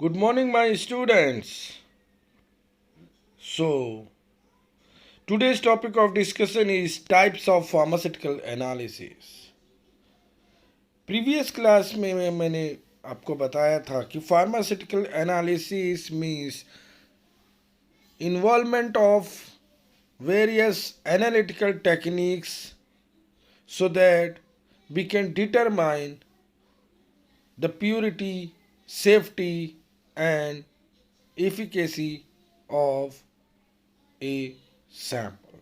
Good morning, my students. So, today's topic of discussion is types of pharmaceutical analysis. Previous class में मैंने आपको बताया था कि pharmaceutical analysis means involvement of various analytical techniques so that we can determine the purity, safety, and efficacy of a sample.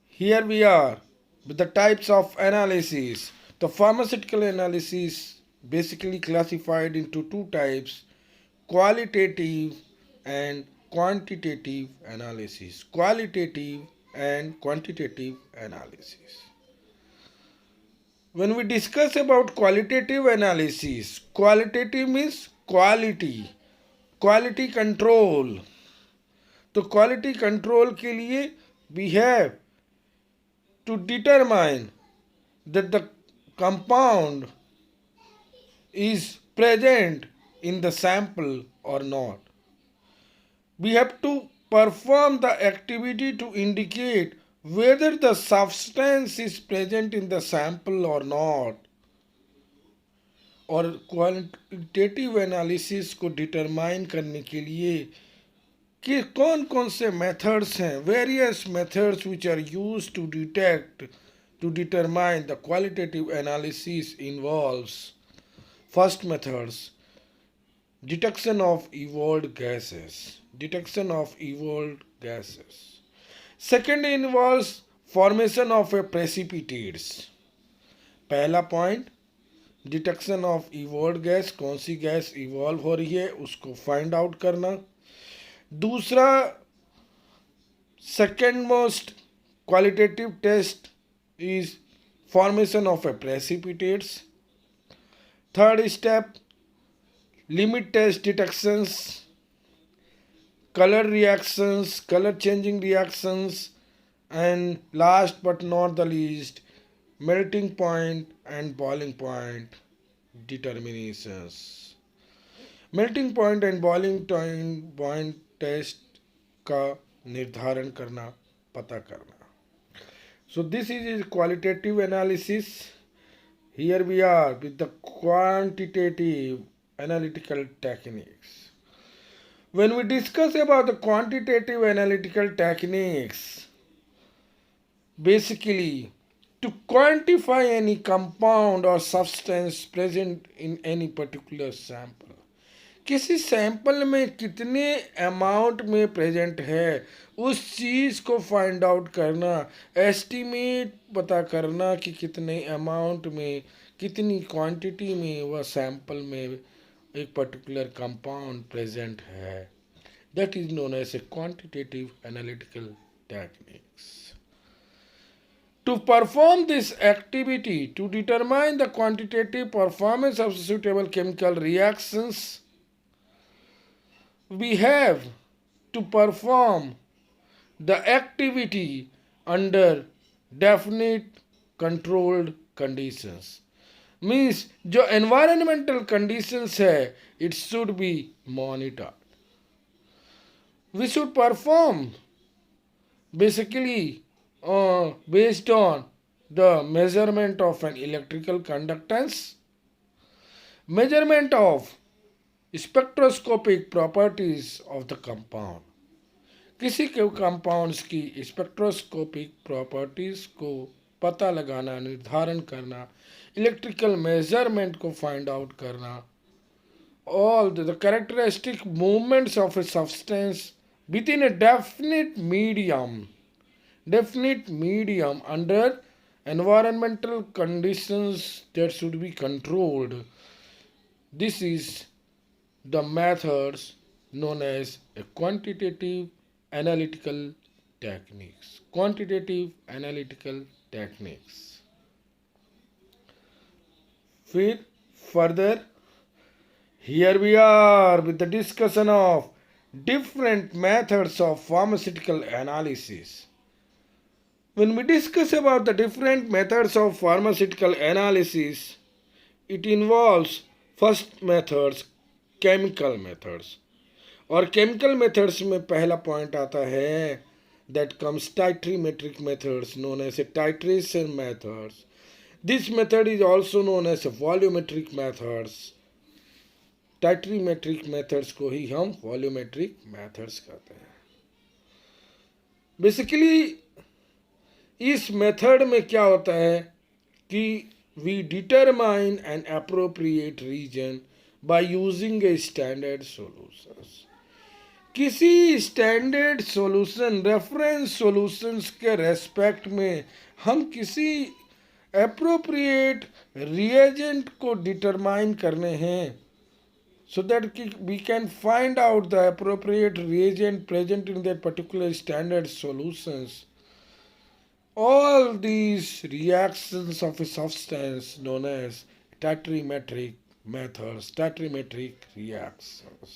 Here we are with the types of analysis. The pharmaceutical analysis basically classified into two types: qualitative and quantitative analysis. Qualitative and quantitative analysis. When we discuss about qualitative analysis, qualitative means quality control. तो quality control के लिए we have to determine that the compound is present in the sample or not. We have to perform the activity to indicate whether the substance is present in the sample or not. और qualitative analysis को determine करने के लिए कि कौन कौन से methods हैं, various methods which are use to detect to determine the qualitative analysis involves first methods detection of evolved gases. Second involves formation of a precipitates. पहला point detection of evolve gas, कौन सी gas evolve हो रही है उसको find out करना. दूसरा second most qualitative test is formation of a precipitates. Third step limit test detections, color reactions, color changing reactions, and last but not the least melting point and boiling point determinations. Melting point and boiling point test का निर्धारण करना, पता करना. So this is qualitative analysis. Here we are with the quantitative analytical techniques. When we discuss about the quantitative analytical techniques, basically to quantify any compound or substance present in any particular sample, किसी sample में कितने amount में present है उस चीज़ को find out करना, estimate पता करना कि कितने अमाउंट में, कितनी क्वांटिटी में वह सैंपल में एक पर्टिकुलर कंपाउंड प्रेजेंट है. That is known as a quantitative analytical techniques. To perform this activity, to determine the quantitative performance of suitable chemical reactions, we have to perform the activity under definite controlled conditions. Means जो environmental conditions है it should be monitored. We should perform basically based on the measurement of an electrical conductance, measurement of spectroscopic properties of the compound. किसी के compounds की spectroscopic properties को पता लगाना, निर्धारण करना, इलेक्ट्रिकल मेजरमेंट को फाइंड आउट करना, all the characteristic movements of a substance with in A definite medium under environmental conditions that should be controlled. This is the methods known as a quantitative analytical techniques. फिर further, here we are with the discussion of different methods of pharmaceutical analysis. When we discuss about the different methods of pharmaceutical analysis, it involves first methods chemical methods, और chemical methods में पहला point आता है that comes titrimetric methods known as a titration methods. This method is also known as a volumetric methods. Titrimetric methods को ही हम volumetric methods कहते हैं. बेसिकली इस मेथड में क्या होता है कि we determine an appropriate reason by using a standard solutions. किसी स्टैंडर्ड सॉल्यूशन रेफरेंस सॉल्यूशंस के रेस्पेक्ट में हम किसी अप्रोप्रिएट रिएजेंट को डिटरमाइन करने हैं so that we can find out the appropriate reagent present in that particular standard solutions. All these reactions of a substance known as tachymetric methods, tachymetric reactions.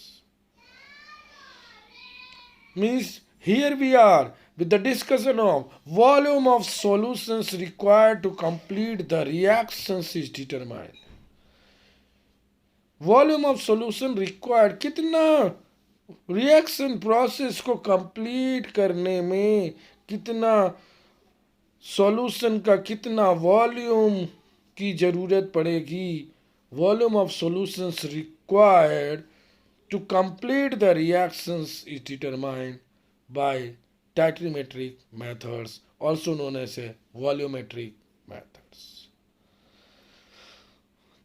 Means here we are with the discussion of volume of solutions required to complete the reactions is determined. Volume of solution required, कितना reaction process को complete करने में कितना solution का कितना volume की ज़रूरत पड़ेगी. Volume of solutions required to complete the reactions is determined by titrimetric methods also known as a volumetric methods.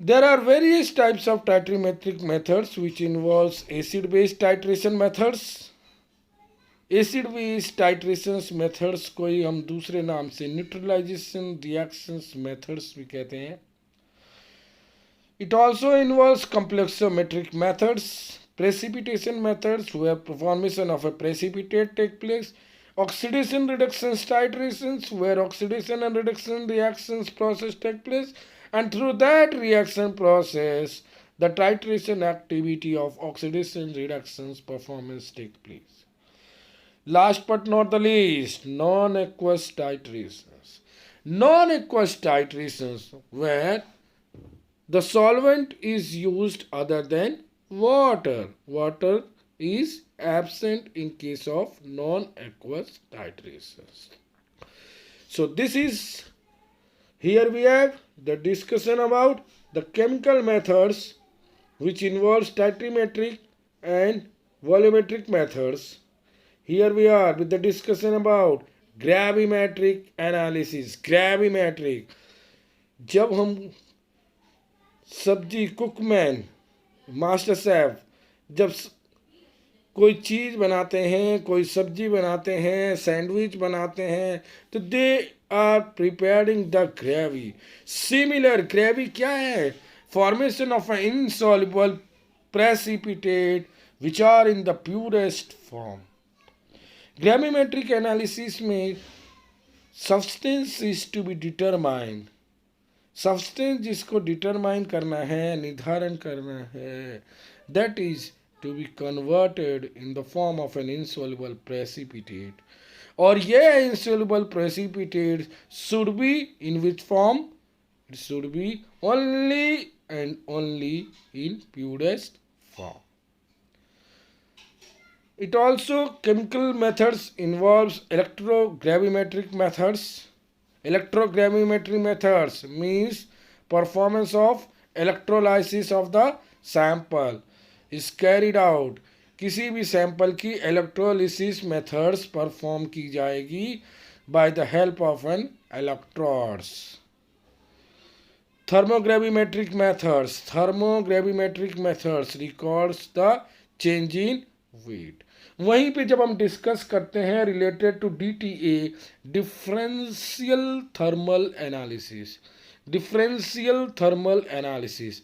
There are various types of titrimetric methods which involves acid-base titration methods. Acid-base titration methods को ही हम दूसरे नाम से neutralization reactions methods भी कहते हैं. It also involves complexometric methods, precipitation methods where formation of a precipitate take place, oxidation reduction titrations where oxidation and reduction reactions process take place, and through that reaction process the titration activity of oxidation reductions performance take place. Last but not the least, non-aqueous titrations. Non-aqueous titrations where the solvent is used other than water. Water is absent in case of non-aqueous titrations. So this is, here we have the discussion about the chemical methods which involves titrimetric and volumetric methods. Here we are with the discussion about gravimetric analysis. Gravimetric, जब हम सब्जी Cookman master chef जब कोई चीज़ बनाते हैं, कोई सब्जी बनाते हैं, सैंडविच बनाते हैं, तो they are preparing the gravy. Similar gravy क्या है? Formation of an insoluble precipitate which are in the purest form. Gravimetric analysis में substance is to be determine. Substance जिसको डिटरमाइन करना है, निर्धारण करना है, that is to be converted in the form of an insoluble precipitate. और यह insoluble precipitate should be in which form? It should be only and only in purest form. It also, chemical methods involves electrogravimetric methods. Electrogravimetric methods means performance of electrolysis of the sample is carried out. किसी भी sample की electrolysis methods perform की जाएगी by the help of an electrodes. Thermogravimetric methods. Thermogravimetric methods records the change in weight. वहीं पे जब हम discuss करते हैं related to DTA, differential thermal analysis. Differential thermal analysis,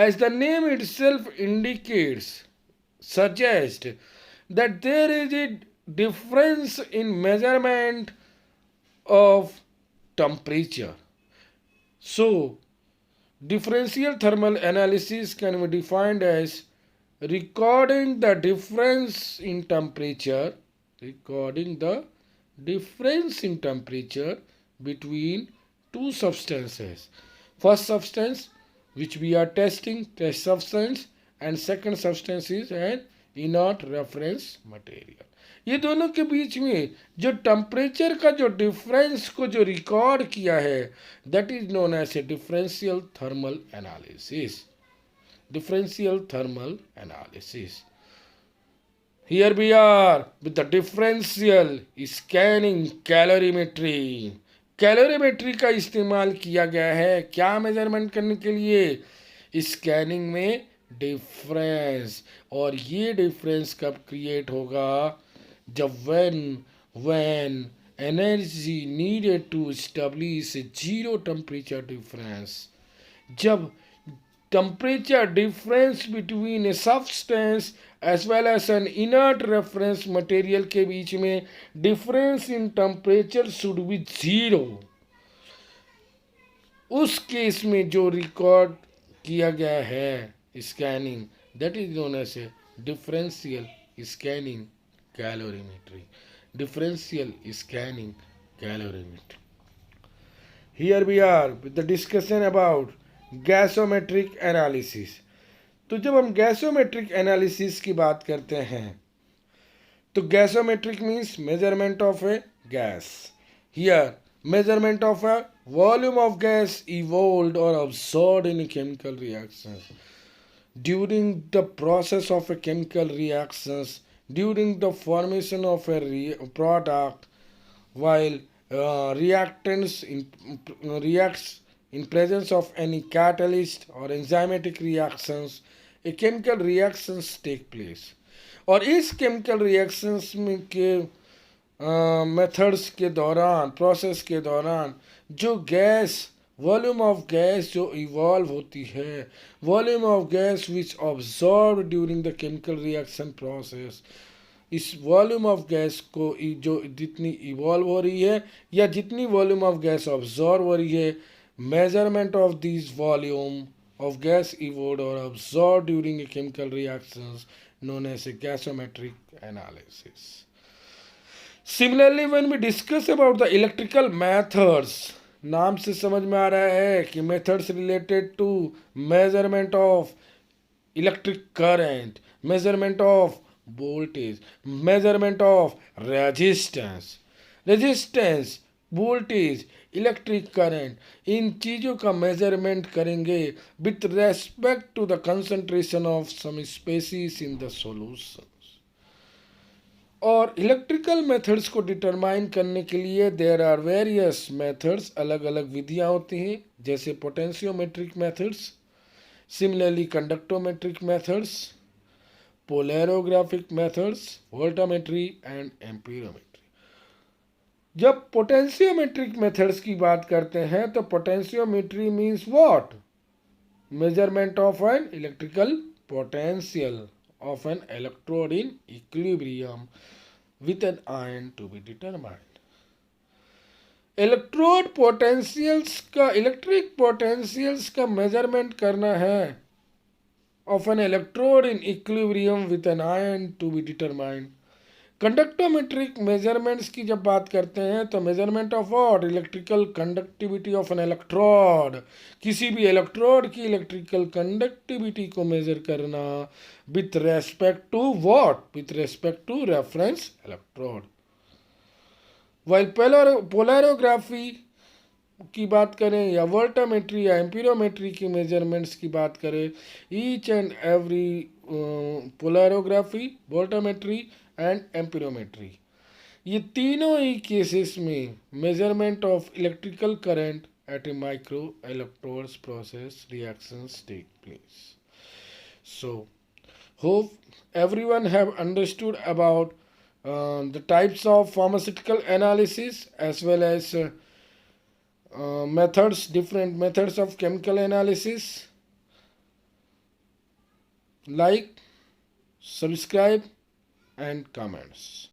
as the name itself indicates, suggests that there is a difference in measurement of temperature. So, differential thermal analysis can be defined as recording the difference in temperature, recording the difference in temperature between two substances. First substance which we are testing, test substance, and second substance is an inert reference material. ये दोनों के बीच में जो temperature का जो difference को जो record किया है, that is known as a differential thermal analysis. Differential thermal analysis. Here we are with the differential scanning calorimetry. Calorimetry का इस्तेमाल किया गया है क्या मेजरमेंट करने के लिए? स्कैनिंग में डिफरेंस. और ये डिफरेंस कब क्रिएट होगा? जब when energy needed to establish zero temperature difference. जब temperature difference between a substance as well as an inert reference material के बीच में difference in temperature should be zero. उस केस में जो रिकॉर्ड किया गया है scanning, that is known as a differential scanning calorimetry. Differential scanning calorimetry. Here we are with the discussion about gasometric analysis. तो जब हम गैसोमेट्रिक एनालिसिस की बात करते हैं तो gasometric means measurement of a gas. Here measurement of a volume of gas evolved और absorbed in chemical reactions during the process of a chemical reactions during the formation of a product while reactants reacts in presence of any catalyst or enzymatic reactions, a chemical reactions take place. और इस chemical reactions में के methods के दौरान, process के दौरान जो gas, volume of gas जो इवॉल्व होती है, volume of gas which observe during the chemical reaction process, इस वॉल्यूम ऑफ गैस को जो जितनी इवॉल्व हो रही है या जितनी वॉल्यूम ऑफ गैस ऑब्जॉर्व हो रही है, measurement of these volume of gas evolved or absorbed during a chemical reactions known as a gasometric analysis. Similarly, when we discuss about the electrical methods, नाम से समझ में आ रहा है कि methods related to measurement of electric current, measurement of voltage, measurement of resistance, voltage, electric current, इन चीज़ों का मेजरमेंट करेंगे with respect to the concentration of some species in the solutions. और इलेक्ट्रिकल मेथड्स को डिटरमाइन करने के लिए there are various methods, अलग अलग विधियां होती हैं, जैसे potentiometric methods, similarly conductometric methods, polarographic methods, voltammetry and amperometry. जब पोटेंशियोमेट्रिक मेथड्स की बात करते हैं तो potentiometry means what? Measurement of an electrical potential of an electrode in equilibrium with an ion to be determined. Electrode potentials का, electric potentials का measurement करना है of an electrode in equilibrium with an ion to be determined. Conductometric measurements की जब बात करते हैं तो measurement of what? Electrical conductivity of an electrode. किसी भी इलेक्ट्रोड की इलेक्ट्रिकल कंडक्टिविटी को मेजर करना with respect to what? With respect to reference electrode. While polarography की बात करें या वोल्टामेट्री या एम्पीरोमेट्री की मेजरमेंट्स की बात करें, each and every polarography, voltammetry and amperometry, ये तीनों ही केसेस में measurement of electrical current at a micro electrodes process reactions take place. So hope everyone have understood about the types of pharmaceutical analysis as well as methods, different methods of chemical analysis. Like, subscribe and comments.